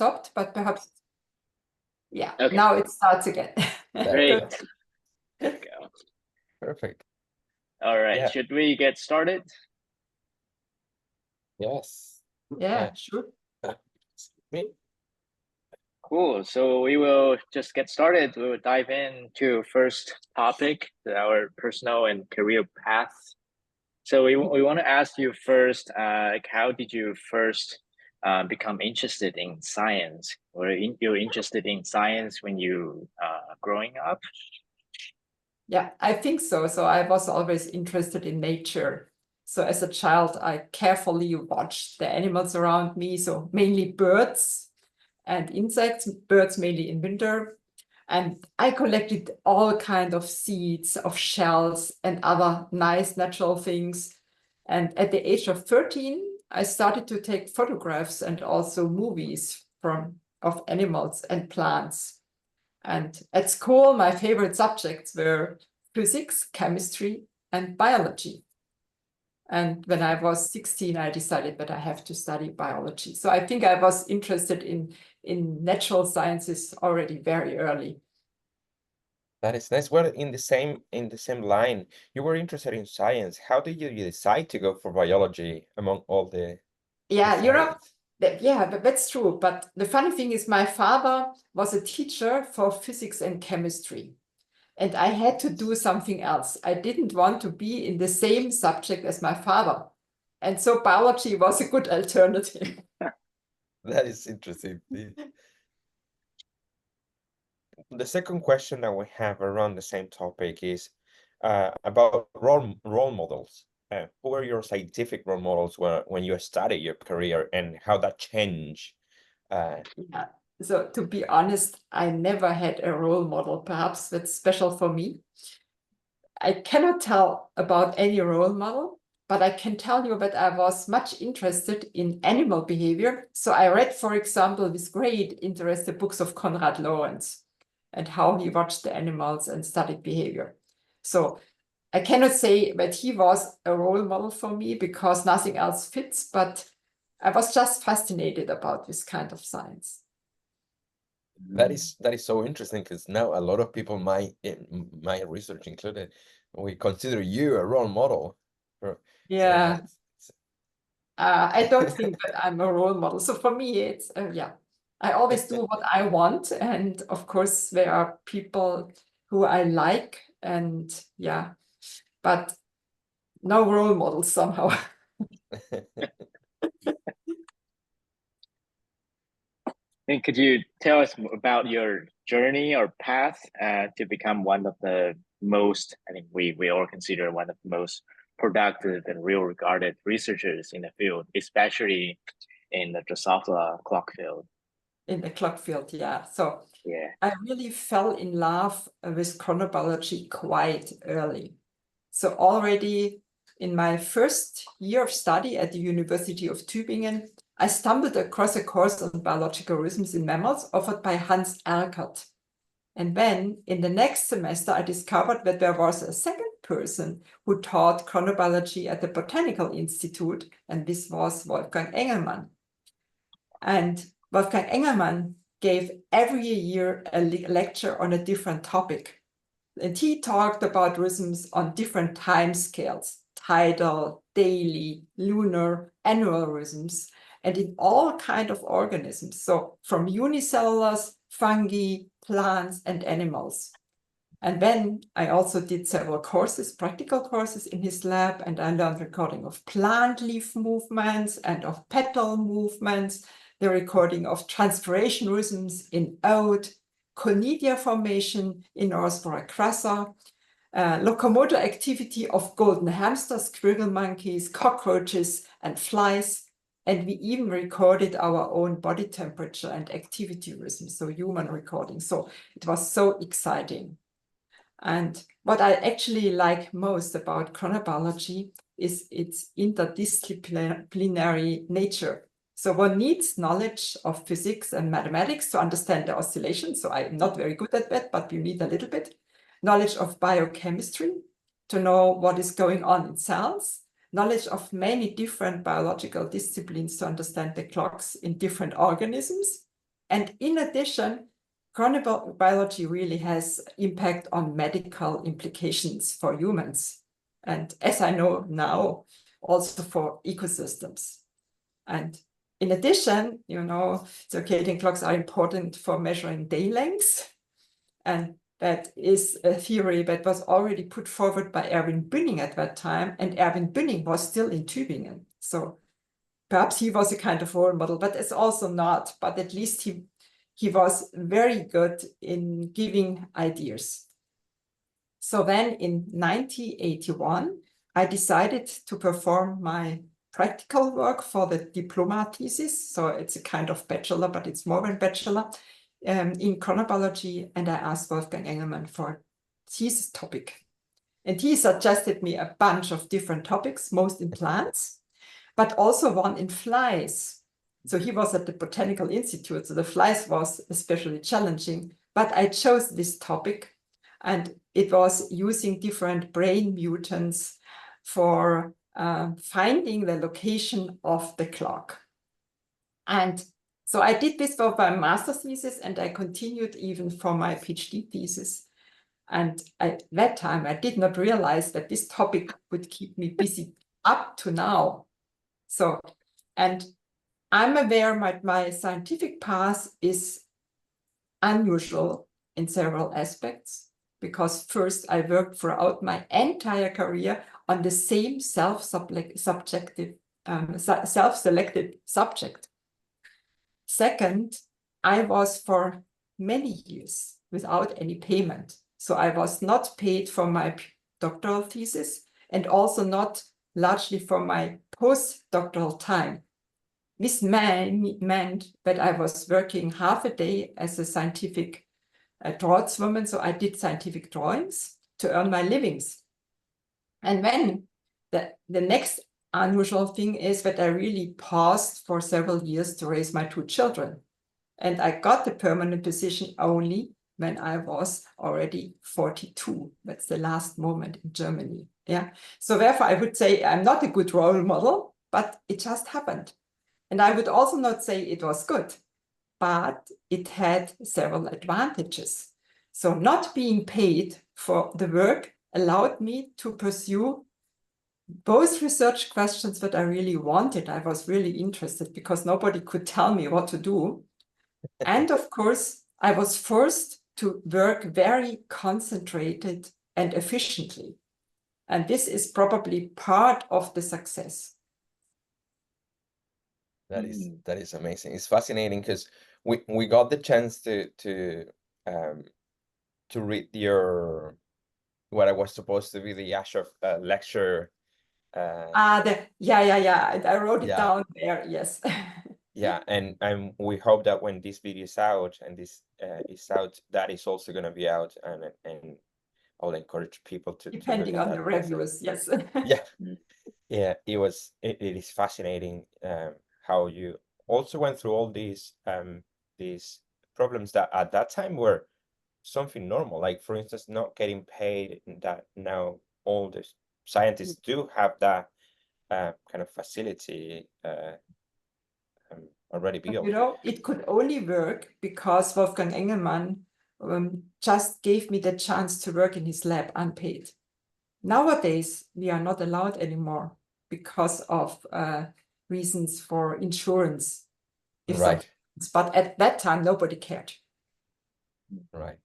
stopped, but perhaps, yeah, Okay. now it starts again. Great. Good. There we go. Perfect. All right. Yeah. Should we get started? Yes. Yeah, sure. Me? Cool. So we will just get started. We will dive into first topic, our personal and career paths. So we want to ask you first, like, how did you first become interested in science? You were interested in science when you growing up? Yeah, I think so. So I was always interested in nature. So as a child, I carefully watched the animals around me. So mainly birds and insects, birds mainly in winter. And I collected all kinds of seeds, of shells and other nice natural things. And at the age of 13, I started to take photographs and also movies of animals and plants. And at school, my favorite subjects were physics, chemistry, and biology. And when I was 16, I decided that I have to study biology. So I think I was interested in natural sciences already very early. That is nice. Well, in the same line, you were interested in science. How did you decide to go for biology among all the Yeah, science? yeah, that's true. But the funny thing is my father was a teacher for physics and chemistry. And I had to do something else. I didn't want to be in the same subject as my father. And so biology was a good alternative. That is interesting. The second question that we have around the same topic is about role models. Who were your scientific role models when you started your career, and how that changed? Yeah. So to be honest, I never had a role model. Perhaps that's special for me. I cannot tell about any role model, but I can tell you that I was much interested in animal behavior. So I read, for example, with great interest, the books of Konrad Lorenz and how he watched the animals and studied behavior. So I cannot say that he was a role model for me because nothing else fits, but I was just fascinated about this kind of science. That is so interesting, because now a lot of people, my research included, we consider you a role model. Yeah. So I don't think that I'm a role model. So for me, it's, yeah, I always do what I want. And of course, there are people who I like, and yeah, but no role models somehow. And could you tell us about your journey or path to become one of the most, I think we all consider one of the most productive and real regarded researchers in the field, especially in the Drosophila clock field? In the clock field, yeah. So Yeah. I really fell in love with chronobiology quite early. So already in my first year of study at the University of Tübingen, I stumbled across a course on biological rhythms in mammals offered by Hans Erkert. And then in the next semester, I discovered that there was a second person who taught chronobiology at the Botanical Institute, and this was Wolfgang Engelmann. And Wolfgang Engelmann gave every year a lecture on a different topic. And he talked about rhythms on different time scales, tidal, daily, lunar, annual rhythms, and in all kinds of organisms. So from unicellulars, fungi, plants, and animals. And then I also did several courses, practical courses in his lab, and I learned recording of plant leaf movements and of petal movements, the recording of transpiration rhythms in oat, conidia formation in Orthopora crassa, locomotor activity of golden hamsters, squirrel monkeys, cockroaches, and flies. And we even recorded our own body temperature and activity rhythms, so human recording. So it was so exciting. And what I actually like most about chronobiology is its interdisciplinary nature. So one needs knowledge of physics and mathematics to understand the oscillation. So I'm not very good at that, but you need a little bit. Knowledge of biochemistry to know what is going on in cells. Knowledge of many different biological disciplines to understand the clocks in different organisms. And in addition, chronobiology really has impact on medical implications for humans. And as I know now, also for ecosystems. And in addition, circadian clocks are important for measuring day lengths. And that is a theory that was already put forward by Erwin Bühning at that time. And Erwin Bühning was still in Tübingen. So perhaps he was a kind of role model, but it's also not. But at least he was very good in giving ideas. So then in 1981, I decided to perform my practical work for the diploma thesis. So it's a kind of bachelor, but it's more than bachelor in chronobiology. And I asked Wolfgang Engelmann for a thesis topic. And he suggested me a bunch of different topics, most in plants, but also one in flies. So he was at the Botanical Institute, so the flies was especially challenging. But I chose this topic, and it was using different brain mutants for finding the location of the clock. And so I did this for my master's thesis, and I continued even for my PhD thesis. And at that time, I did not realize that this topic would keep me busy up to now. So, and I'm aware my scientific path is unusual in several aspects, because first I worked throughout my entire career on the same self-selected subject. Second, I was for many years without any payment. So I was not paid for my doctoral thesis and also not largely for my postdoctoral time. This meant that I was working half a day as a scientific draughtswoman. So I did scientific drawings to earn my livings. And then the next unusual thing is that I really paused for several years to raise my two children. And I got the permanent position only when I was already 42. That's the last moment in Germany. Yeah. So therefore, I would say I'm not a good role model, but it just happened. And I would also not say it was good, but it had several advantages. So not being paid for the work allowed me to pursue both research questions that I really wanted. I was really interested because nobody could tell me what to do. And of course, I was forced to work very concentrated and efficiently. And this is probably part of the success. That is amazing. It's fascinating because we got the chance to read your what I was supposed to be the Ashraf lecture. Yeah. I wrote it down there. Yes. Yeah, and we hope that when this video is out and this is out, that is also going to be out, and I'll encourage people to depending look at on that the reviews. Yes. Yeah, it is fascinating how you also went through all these problems that at that time were something normal, like for instance not getting paid, that now all the scientists do have that kind of facility already built. It could only work because Wolfgang Engelmann just gave me the chance to work in his lab unpaid. Nowadays, we are not allowed anymore because of reasons for insurance. Right. But at that time, nobody cared. Right.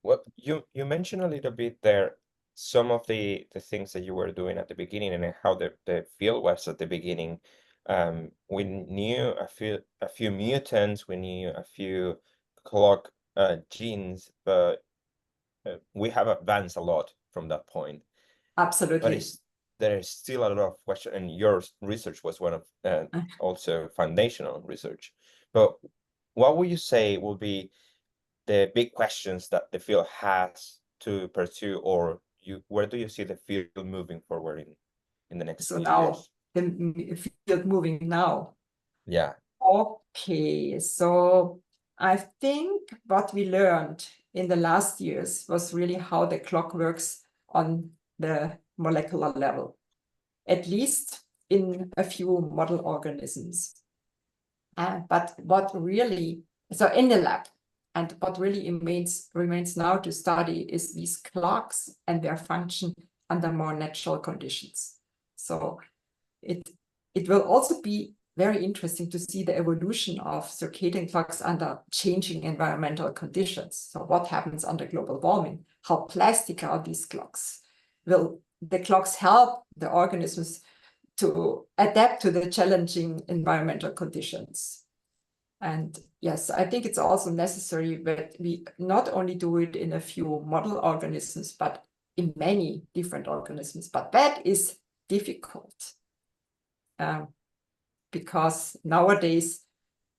Well, you mentioned a little bit there some of the things that you were doing at the beginning and how the field was at the beginning. We knew a few mutants, we knew a few clock genes, but we have advanced a lot from that point. Absolutely. But there is still a lot of questions, and your research was one of also foundational research. But what would you say will be the big questions that the field has to pursue, or where do you see the field moving forward in the next few years? The field moving now. Yeah. Okay, so I think what we learned in the last years was really how the clock works on the molecular level, at least in a few model organisms. But what really So in the lab. And what really remains now to study is these clocks and their function under more natural conditions. So it will also be very interesting to see the evolution of circadian clocks under changing environmental conditions. So what happens under global warming? How plastic are these clocks? Will the clocks help the organisms to adapt to the challenging environmental conditions? And yes, I think it's also necessary that we not only do it in a few model organisms, but in many different organisms. But that is difficult because nowadays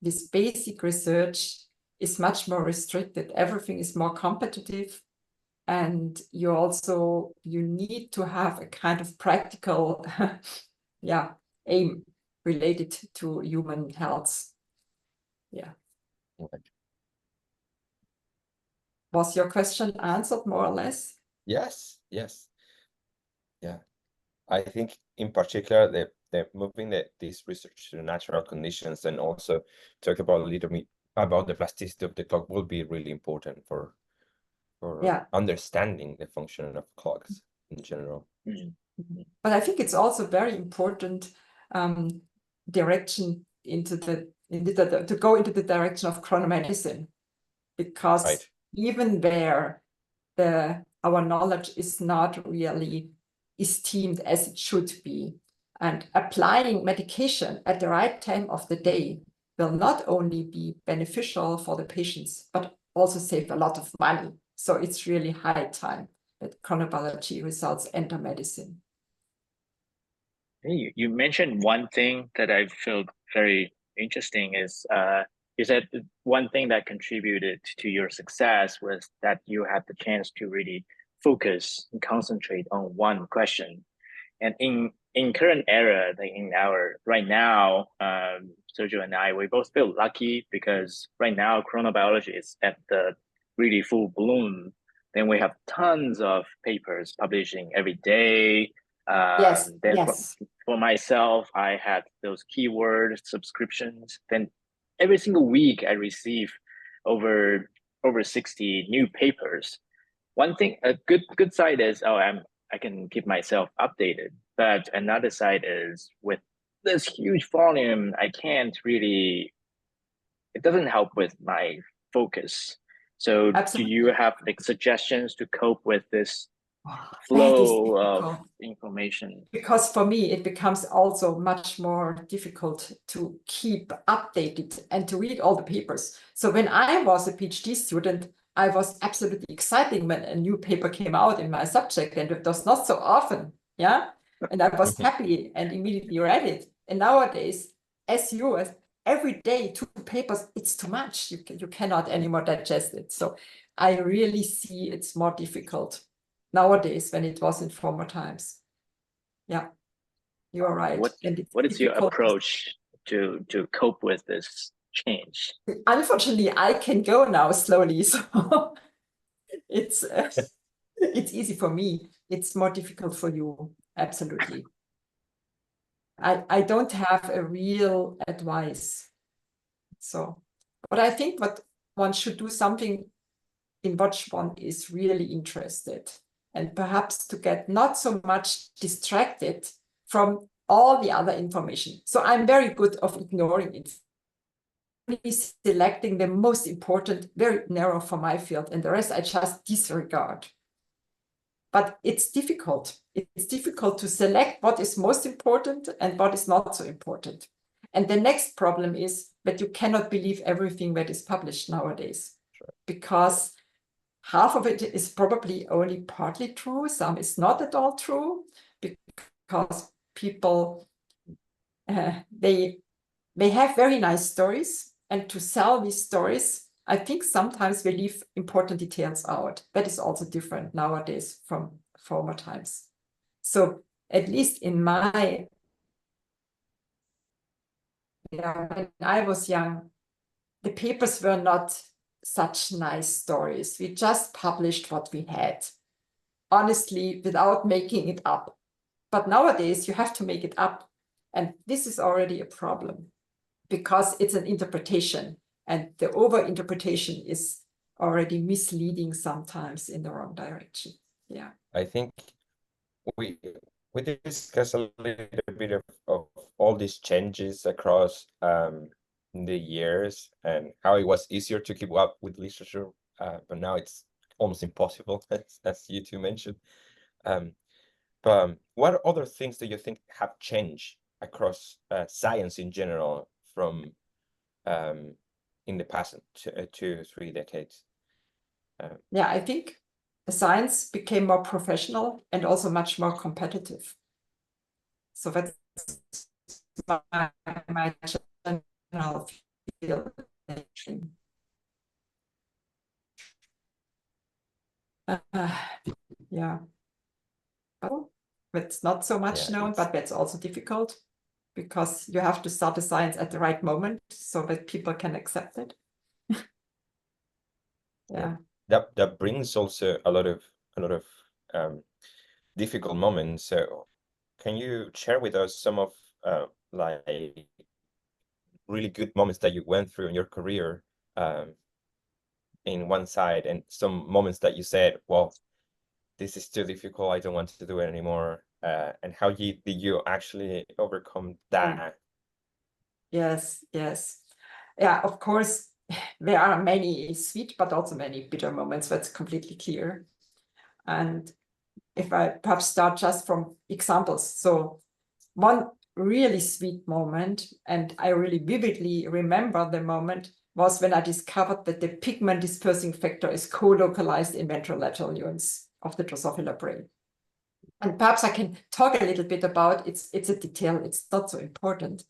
this basic research is much more restricted. Everything is more competitive. And you need to have a kind of practical aim related to human health. Yeah. Right. Was your question answered more or less? Yes. Yeah. I think in particular the moving this research to natural conditions and also talk about a little bit about the plasticity of the clock will be really important for understanding the function of clocks in general. But I think it's also very important direction to go into the direction of chronomedicine, because even there our knowledge is not really esteemed as it should be, and applying medication at the right time of the day will not only be beneficial for the patients but also save a lot of money. So it's really high time that chronobiology results enter medicine. You mentioned one thing that I feel very interesting is you said one thing that contributed to your success was that you had the chance to really focus and concentrate on one question. And in current era, like in our right now, Sergio and I, we both feel lucky because right now chronobiology is at the really full bloom. Then we have tons of papers publishing every day. Yes. For myself, I had those keyword subscriptions. Then every single week I receive over 60 new papers. One thing, a good side is, I can keep myself updated. But another side is with this huge volume, I can't really, it doesn't help with my focus. So Absolutely. do you have like suggestions to cope with this That is flow of difficult. information? Because for me, it becomes also much more difficult to keep updated and to read all the papers. So when I was a PhD student, I was absolutely excited when a new paper came out in my subject, and it was not so often, yeah? And I was happy and immediately read it. And nowadays, as every day, 2 papers, it's too much. You cannot anymore digest it. So I really see it's more difficult nowadays than it was in former times. Yeah, you are right. What is your approach to cope with this change? Unfortunately, I can go now slowly, so it's easy for me. It's more difficult for you. Absolutely. I don't have a real advice. So, but I think what one should do something in which one is really interested, and perhaps to get not so much distracted from all the other information. So I'm very good of ignoring it, selecting the most important, very narrow for my field, and the rest I just disregard. But it's difficult. It's difficult to select what is most important and what is not so important. And the next problem is that you cannot believe everything that is published nowadays, because half of it is probably only partly true. Some is not at all true, because people, they have very nice stories, and to sell these stories, I think sometimes we leave important details out. That is also different nowadays from former times. So at least in when I was young, the papers were not such nice stories. We just published what we had, honestly, without making it up. But nowadays you have to make it up. And this is already a problem, because it's an interpretation. And the overinterpretation is already misleading sometimes in the wrong direction. Yeah. I think we discussed a little bit of all these changes across the years and how it was easier to keep up with literature, but now it's almost impossible, as you two mentioned. But what other things do you think have changed across science in general from in the past 2-3 decades? Yeah, I think the science became more professional and also much more competitive. So that's my general feeling. Yeah. Oh, it's not so much known, but that's also difficult because you have to start the science at the right moment so that people can accept it. Yeah. That brings also a lot of difficult moments. So can you share with us some of like really good moments that you went through in your career in one side, and some moments that you said, well, this is too difficult, I don't want to do it anymore, and how did you actually overcome that? Yes, yes. Yeah, of course, there are many sweet, but also many bitter moments. That's completely clear. And if I perhaps start just from examples. So one really sweet moment, and I really vividly remember the moment, was when I discovered that the pigment dispersing factor is co-localized in ventrolateral neurons of the Drosophila brain. And perhaps I can talk a little bit about it's a detail, it's not so important.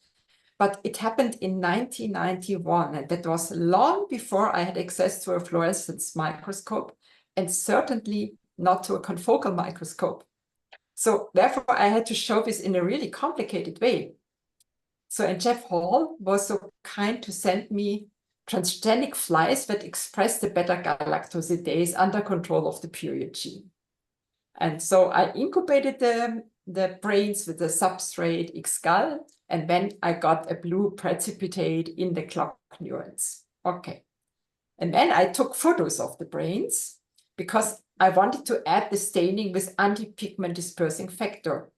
But it happened in 1991, and that was long before I had access to a fluorescence microscope, and certainly not to a confocal microscope. So therefore, I had to show this in a really complicated way. So, and Jeff Hall was so kind to send me transgenic flies that express the beta-galactosidase under control of the period gene. And so I incubated the brains with the substrate Xgal, and then I got a blue precipitate in the clock neurons. Okay. And then I took photos of the brains because I wanted to add the staining with anti-pigment dispersing factor.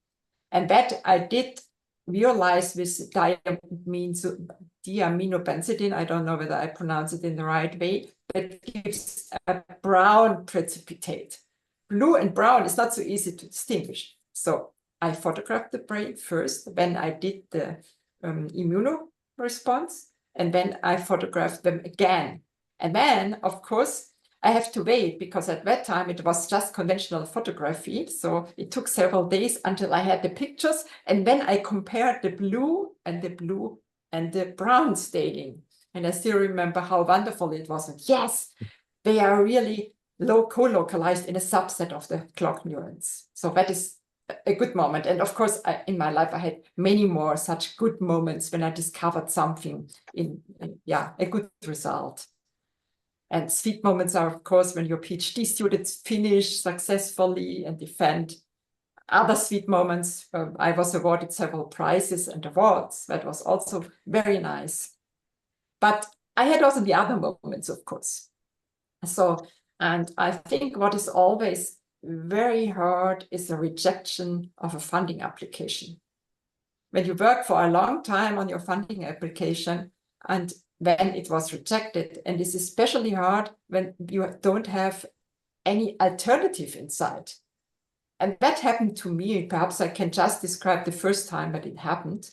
And that I did realize with diaminobenzidine, I don't know whether I pronounce it in the right way, that gives a brown precipitate. Blue and brown is not so easy to distinguish. So I photographed the brain first, then I did the immunoresponse, and then I photographed them again. And then, of course, I have to wait because at that time it was just conventional photography. So it took several days until I had the pictures. And then I compared the blue and the brown staining. And I still remember how wonderful it was. And yes, they are really co-localized in a subset of the clock neurons. So that is a good moment. And of course, in my life, I had many more such good moments when I discovered something a good result. And sweet moments are, of course, when your PhD students finish successfully and defend. Other sweet moments, I was awarded several prizes and awards. That was also very nice. But I had also the other moments, of course. So, and I think what is always very hard is the rejection of a funding application. When you work for a long time on your funding application and then it was rejected, and it's especially hard when you don't have any alternative in sight. And that happened to me. Perhaps I can just describe the first time that it happened.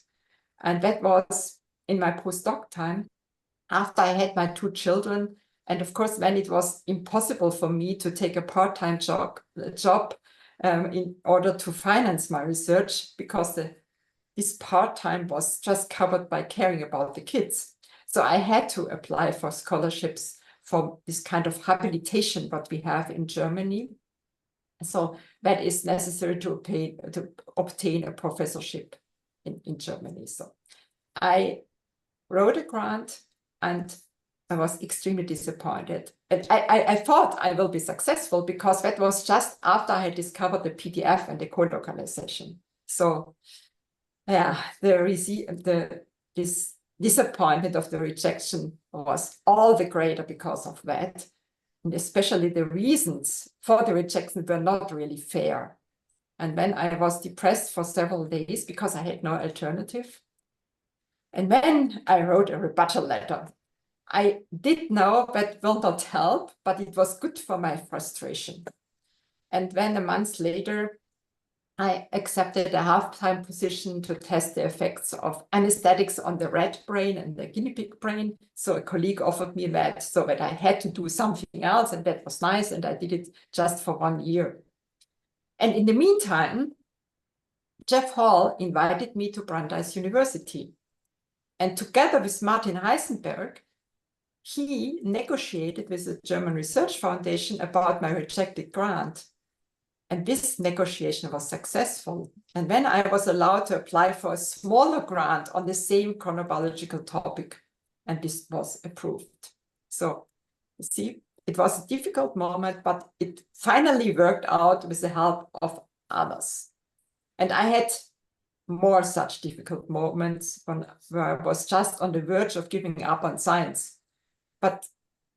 And that was in my postdoc time, after I had my 2 children. And of course, when it was impossible for me to take a part-time job in order to finance my research, because this part-time was just covered by caring about the kids. So I had to apply for scholarships for this kind of habilitation what we have in Germany. So that is necessary to obtain a professorship in Germany. So I wrote a grant and I was extremely disappointed. And I thought I will be successful because that was just after I had discovered the PDF and the co-localization. So yeah, this disappointment of the rejection was all the greater because of that. And especially the reasons for the rejection were not really fair. And then I was depressed for several days because I had no alternative. And then I wrote a rebuttal letter. I did know that will not help, but it was good for my frustration. And then a month later, I accepted a half-time position to test the effects of anesthetics on the rat brain and the guinea pig brain. So a colleague offered me that so that I had to do something else, and that was nice. And I did it just for 1 year. And in the meantime, Jeff Hall invited me to Brandeis University. And together with Martin Heisenberg, he negotiated with the German Research Foundation about my rejected grant. And this negotiation was successful. And then I was allowed to apply for a smaller grant on the same chronobiological topic. And this was approved. So you see, it was a difficult moment, but it finally worked out with the help of others. And I had more such difficult moments where I was just on the verge of giving up on science. But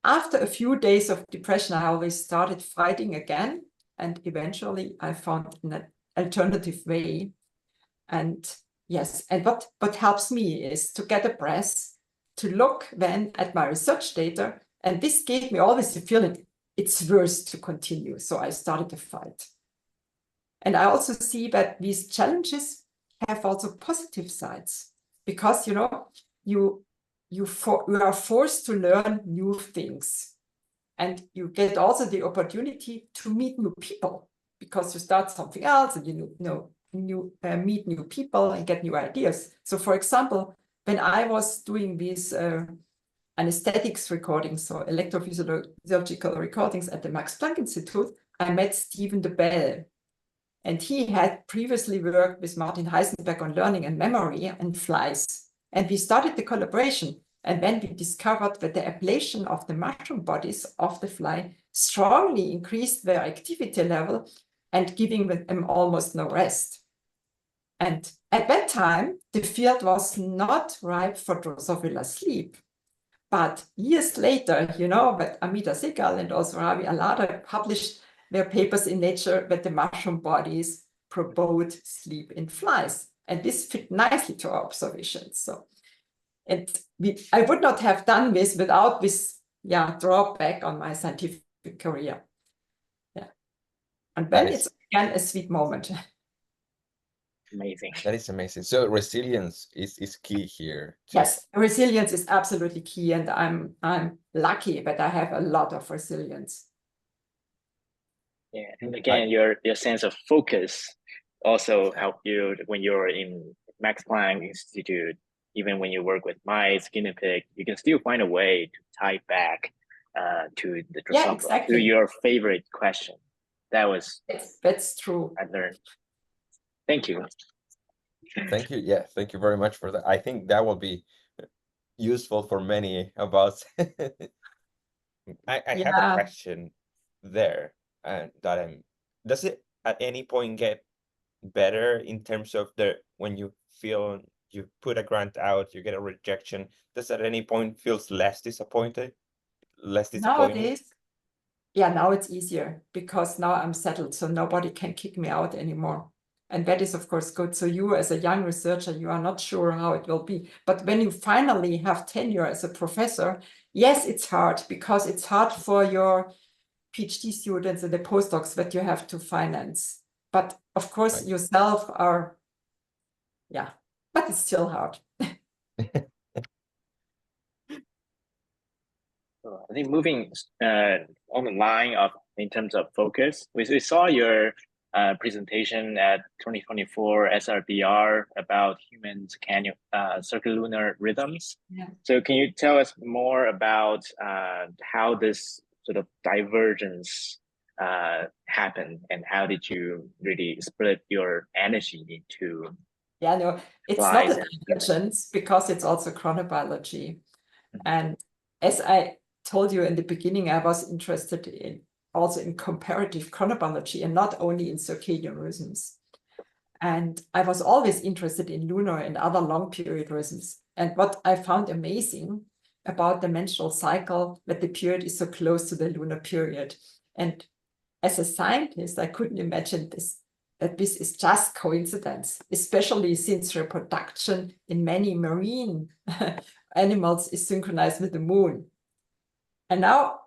after a few days of depression, I always started fighting again. And eventually I found an alternative way. And yes, and what helps me is to get a breath, to look then at my research data. And this gave me always the feeling it's worth to continue. So I started to fight. And I also see that these challenges have also positive sides, because, you know, you are forced to learn new things. And you get also the opportunity to meet new people, because you start something else and you meet new people and get new ideas. So for example, when I was doing these anesthetics recordings, so electrophysiological recordings at the Max Planck Institute, I met Stephen de Bell. And he had previously worked with Martin Heisenberg on learning and memory and flies. And we started the collaboration. And then we discovered that the ablation of the mushroom bodies of the fly strongly increased their activity level and giving them almost no rest. And at that time, the field was not ripe for Drosophila sleep. But years later, you know, that Amita Segal and also Ravi Alada published their papers in Nature that the mushroom bodies promote sleep in flies. And this fit nicely to our observations. So, I would not have done this without this drawback on my scientific career. Yeah. And then it's again a sweet moment. Amazing. That is amazing. So resilience is key here. Yes, resilience is absolutely key. And I'm lucky that I have a lot of resilience. Yeah, and again, your sense of focus also helped you when you're in Max Planck Institute. Even when you work with mice, guinea pig, you can still find a way to tie back to the Drosophila, exactly. to your favorite question. That's true. I learned. Thank you. Thank you. Yeah, thank you very much for that. I think that will be useful for many of us. I have a question there, does it at any point get better in terms of when you feel you put a grant out, you get a rejection, does at any point feels less disappointed? Nowadays, now it's easier because now I'm settled, so nobody can kick me out anymore. And that is, of course, good. So you, as a young researcher, you are not sure how it will be. But when you finally have tenure as a professor, yes, it's hard, because it's hard for your PhD students and the postdocs that you have to finance. But of course, yourself are, but it's still hard. I think moving on the line of in terms of focus, we saw your presentation at 2024 SRBR about human circulunar rhythms. Yeah. So can you tell us more about how this sort of divergence happened, and how did you really split your energy into? Yeah, no, it's not a divergence, because it's also chronobiology. And as I told you in the beginning, I was interested also in comparative chronobiology and not only in circadian rhythms. And I was always interested in lunar and other long period rhythms. And what I found amazing, about the menstrual cycle, that the period is so close to the lunar period. And as a scientist, I couldn't imagine that this is just coincidence, especially since reproduction in many marine animals is synchronized with the moon. And now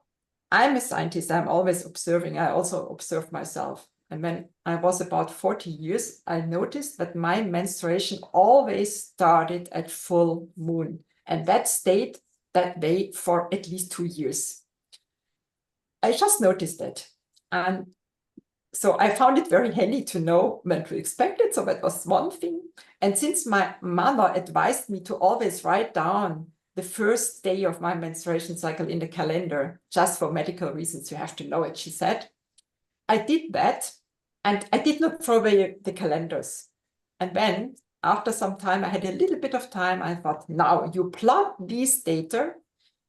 I'm a scientist, I'm always observing. I also observe myself. And when I was about 40 years, I noticed that my menstruation always started at full moon. And that stayed that way for at least 2 years. I just noticed that. And so I found it very handy to know when to expect it. So that was one thing. And since my mother advised me to always write down the first day of my menstruation cycle in the calendar, just for medical reasons, you have to know it, she said. I did that, and I did not throw away the calendars. And then, after some time, I had a little bit of time, I thought, now you plot these data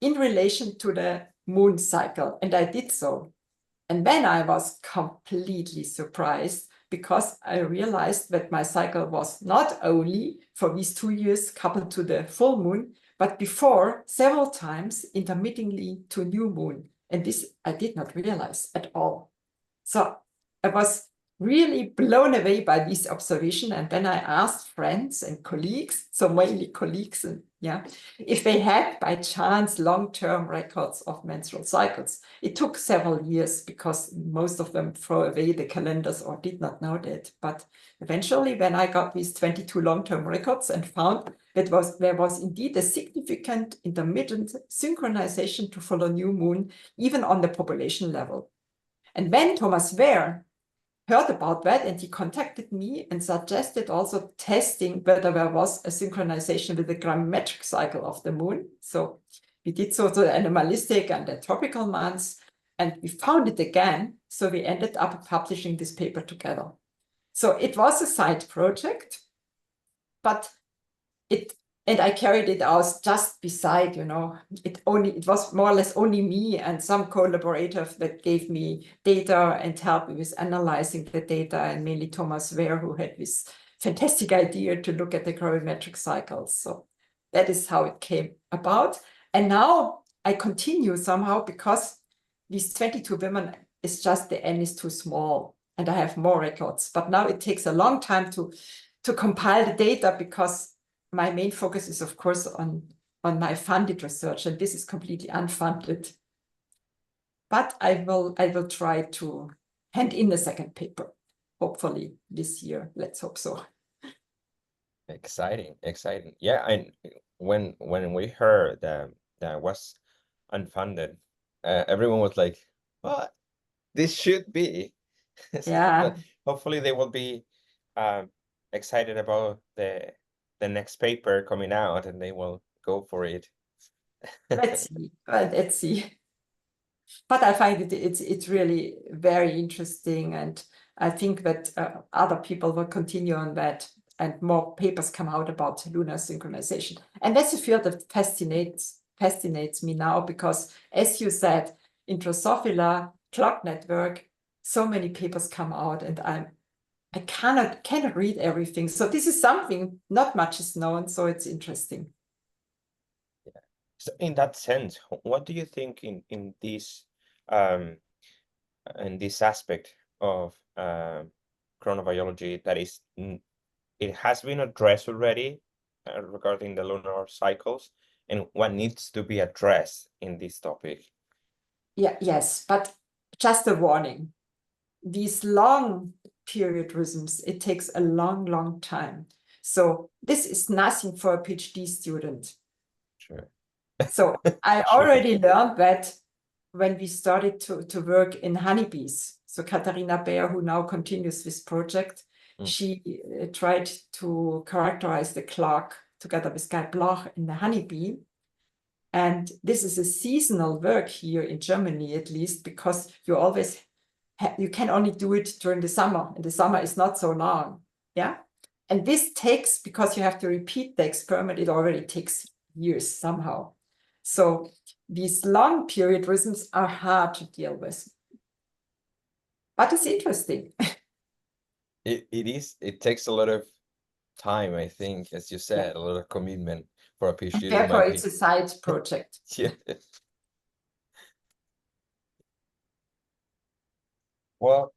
in relation to the moon cycle, and I did so. And then I was completely surprised because I realized that my cycle was not only for these 2 years coupled to the full moon, but before several times intermittently to new moon. And this I did not realize at all. So I was really blown away by this observation. And then I asked friends and colleagues, so mainly colleagues, and if they had by chance long-term records of menstrual cycles. It took several years because most of them throw away the calendars or did not know that. But eventually, when I got these 22 long-term records and found there was indeed a significant intermittent synchronization to follow new moon, even on the population level. And when Thomas Wehr heard about that, and he contacted me and suggested also testing whether there was a synchronization with the grammetric cycle of the moon. So we did so the animalistic and the tropical months, and we found it again. So we ended up publishing this paper together. So it was a side project, but and I carried it out just beside, it was more or less only me and some collaborators that gave me data and helped me with analyzing the data, and mainly Thomas Wehr, who had this fantastic idea to look at the gravimetric cycles. So that is how it came about. And now I continue somehow because these 22 women is just the N is too small and I have more records. But now it takes a long time to compile the data because my main focus is, of course, on my funded research, and this is completely unfunded. But I will try to hand in a second paper, hopefully this year. Let's hope so. Exciting. Yeah, and when we heard that was unfunded, everyone was like, "What? This should be." Yeah. But hopefully they will be excited about the next paper coming out and they will go for it. Let's see. But I find it's really very interesting, and I think that other people will continue on that, and more papers come out about lunar synchronization. And that's a field that fascinates me now because, as you said, in Drosophila clock network, so many papers come out, and I cannot read everything. So this is something not much is known, so it's interesting. Yeah. So in that sense, what do you think in this aspect of chronobiology that is it has been addressed already regarding the lunar cycles, and what needs to be addressed in this topic? Yes, but just a warning. These long period rhythms, it takes a long time. So this is nothing for a PhD student. Sure. So I already learned that when we started to work in honeybees. So Katharina Baer, who now continues this project, she tried to characterize the clock together with Guy Bloch in the honeybee. And this is a seasonal work here in Germany, at least, because you can only do it during the summer, and the summer is not so long. Yeah. And this takes, because you have to repeat the experiment, it already takes years somehow. So these long period rhythms are hard to deal with. But it's interesting. It is. It takes a lot of time, I think, as you said, a lot of commitment for a PhD, there Therefore, might be. it's a side project. Yeah. Well,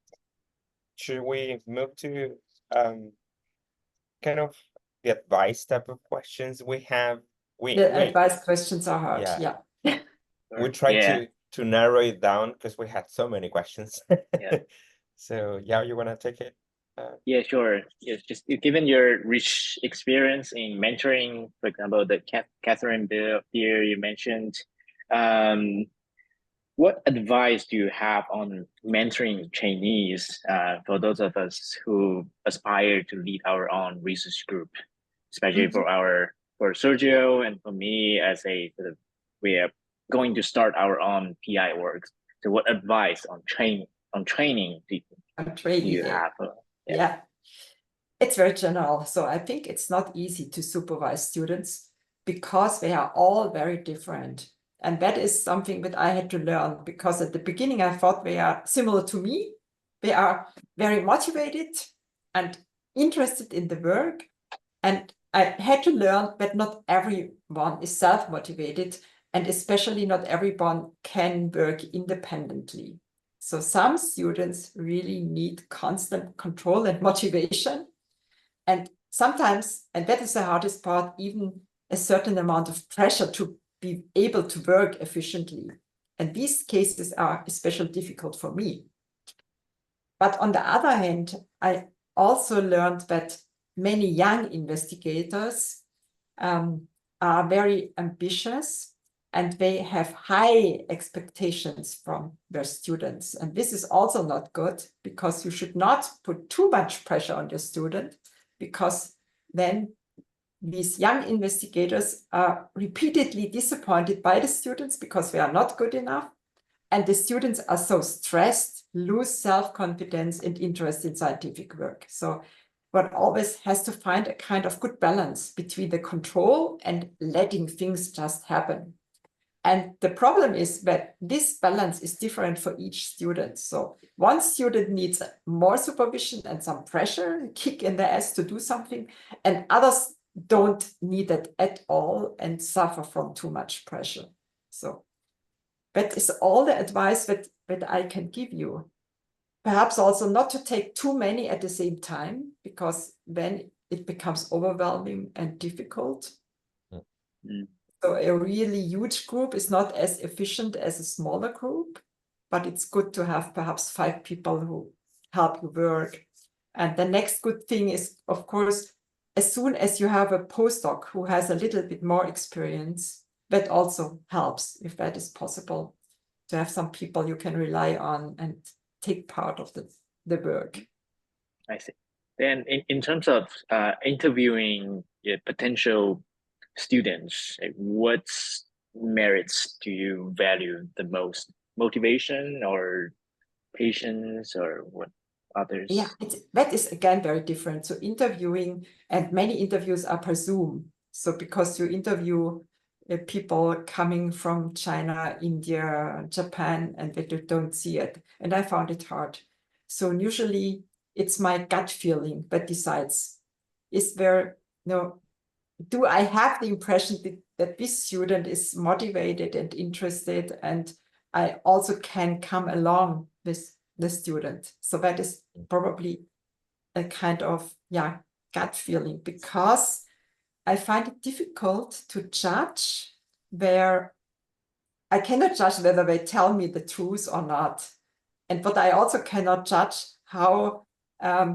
should we move to kind of the advice type of questions we have? The advice questions are hard. Yeah. Yeah. We tried to narrow it down because we had so many questions. Yeah. So yeah, you want to take it? Yeah, sure. Yes, just given your rich experience in mentoring, for example, the Catherine Beer you mentioned, what advice do you have on mentoring trainees for those of us who aspire to lead our own research group, especially for Sergio and for me as we are going to start our own PI work. So what advice on training do you have? Yeah, it's very general. So I think it's not easy to supervise students because they are all very different. And that is something that I had to learn, because at the beginning I thought they are similar to me. They are very motivated and interested in the work. And I had to learn that not everyone is self-motivated, and especially not everyone can work independently. So some students really need constant control and motivation. And sometimes, and that is the hardest part, even a certain amount of pressure to be able to work efficiently. And these cases are especially difficult for me. But on the other hand, I also learned that many young investigators are very ambitious, and they have high expectations from their students. And this is also not good, because you should not put too much pressure on your student, because then these young investigators are repeatedly disappointed by the students because they are not good enough. And the students are so stressed, lose self-confidence and interest in scientific work. So one always has to find a kind of good balance between the control and letting things just happen. And the problem is that this balance is different for each student. So one student needs more supervision and some pressure, a kick in the ass to do something, and others don't need it at all and suffer from too much pressure. So that is all the advice that I can give you. Perhaps also not to take too many at the same time, because then it becomes overwhelming and difficult. Mm. So a really huge group is not as efficient as a smaller group, but it's good to have perhaps 5 people who help you work. And the next good thing is, of course, as soon as you have a postdoc who has a little bit more experience, that also helps, if that is possible, to have some people you can rely on and take part of the work. I see. Then in terms of interviewing potential students, what merits do you value the most? Motivation or patience, or what others? Yeah, that is again very different. So interviewing, and many interviews are per Zoom. So because you interview people coming from China, India, Japan, and they don't see it. And I found it hard. So usually it's my gut feeling that decides, is there, do I have the impression that this student is motivated and interested, and I also can come along with the student? So that is probably a kind of, gut feeling, because I find it difficult to judge I cannot judge whether they tell me the truth or not. But I also cannot judge how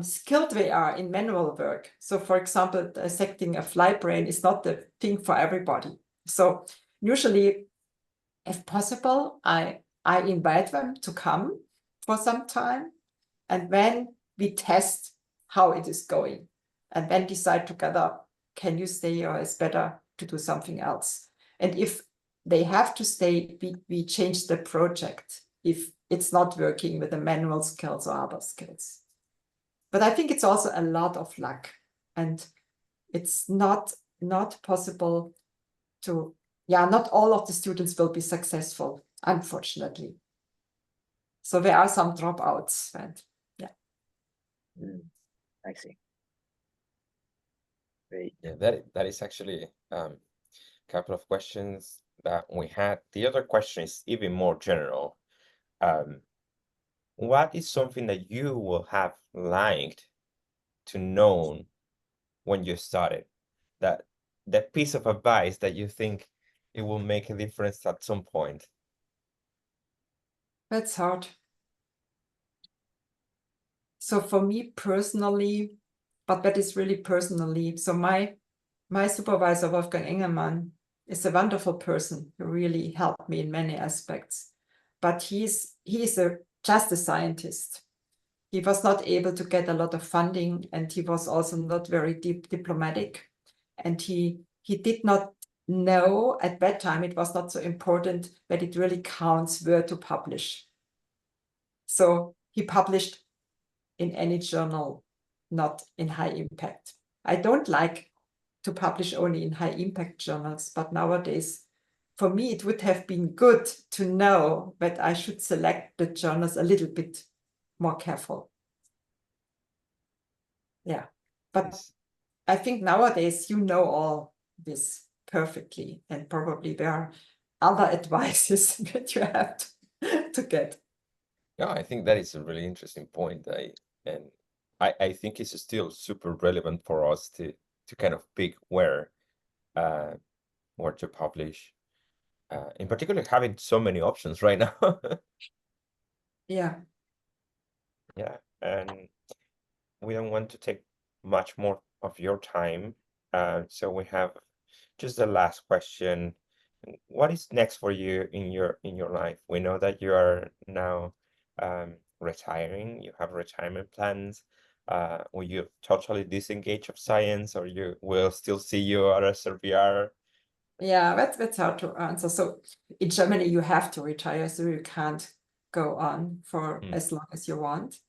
skilled they are in manual work. So for example, dissecting a fly brain is not the thing for everybody. So usually, if possible, I invite them to come for some time, and then we test how it is going, and then decide together, can you stay, or is better to do something else? And if they have to stay, we change the project if it's not working with the manual skills or other skills. But I think it's also a lot of luck, and it's not possible to, not all of the students will be successful, unfortunately. So there are some dropouts, and I see. Great. Yeah, that is actually couple of questions that we had. The other question is even more general. What is something that you will have liked to know when you started? That piece of advice that you think it will make a difference at some point. That's hard. So for me personally, but that is really personally. So my supervisor, Wolfgang Engelmann, is a wonderful person who really helped me in many aspects. But he is just a scientist. He was not able to get a lot of funding, and he was also not very diplomatic. And he did not know at that time, it was not so important that it really counts where to publish. So he published in any journal, not in high impact. I don't like to publish only in high impact journals, but nowadays, for me, it would have been good to know that I should select the journals a little bit more careful. Yeah, but I think nowadays you know all this perfectly, and probably there are other advices that you have to get. Yeah, I think that is a really interesting point. I think it's still super relevant for us to kind of pick where to publish. In particular, having so many options right now. Yeah. Yeah, and we don't want to take much more of your time. So we have just the last question. What is next for you in your life? We know that you are now retiring. You have retirement plans. Will you totally disengage of science, or you will still see you at a JBR? Yeah, that's hard to answer. So in Germany, you have to retire, so you can't go on for as long as you want.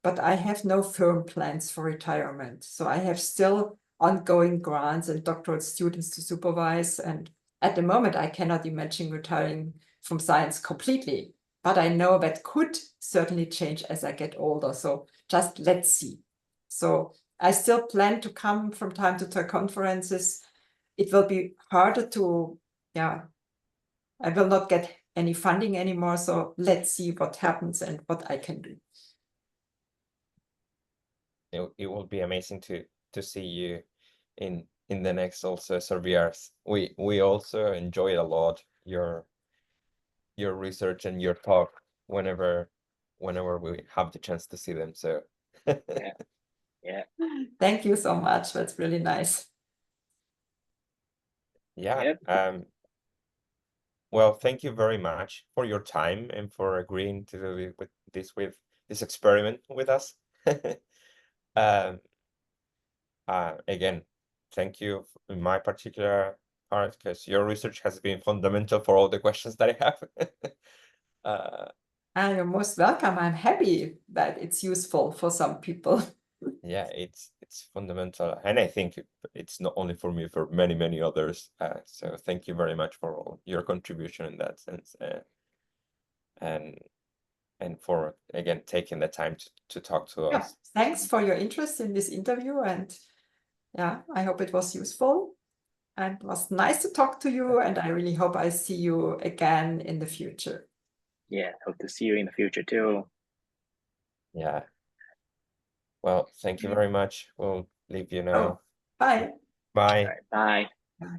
But I have no firm plans for retirement. So I have still ongoing grants and doctoral students to supervise. And at the moment, I cannot imagine retiring from science completely. But I know that could certainly change as I get older. So just let's see. So I still plan to come from time to time conferences. It will be harder to, yeah, I will not get any funding anymore. So let's see what happens and what I can do. It will be amazing to see you in the next also JBRs. We also enjoy a lot your research and your talk whenever we have the chance to see them. So Yeah. Thank you so much. That's really nice. yeah. Well, thank you very much for your time and for agreeing to do with this experiment with us. Again, thank you in my particular part, because your research has been fundamental for all the questions that I have. You're most welcome. I'm happy that it's useful for some people. Yeah, it's fundamental, and I think it's not only for me, for many others. So thank you very much for all your contribution in that sense, and for again taking the time to talk to Yeah, us. thanks for your interest in this interview, and yeah, I hope it was useful and it was nice to talk to you, and I really hope I see you again in the future. Yeah, hope to see you in the future too. Yeah. Well, thank you very much. We'll leave you now. Bye. Bye. All right, bye. Bye.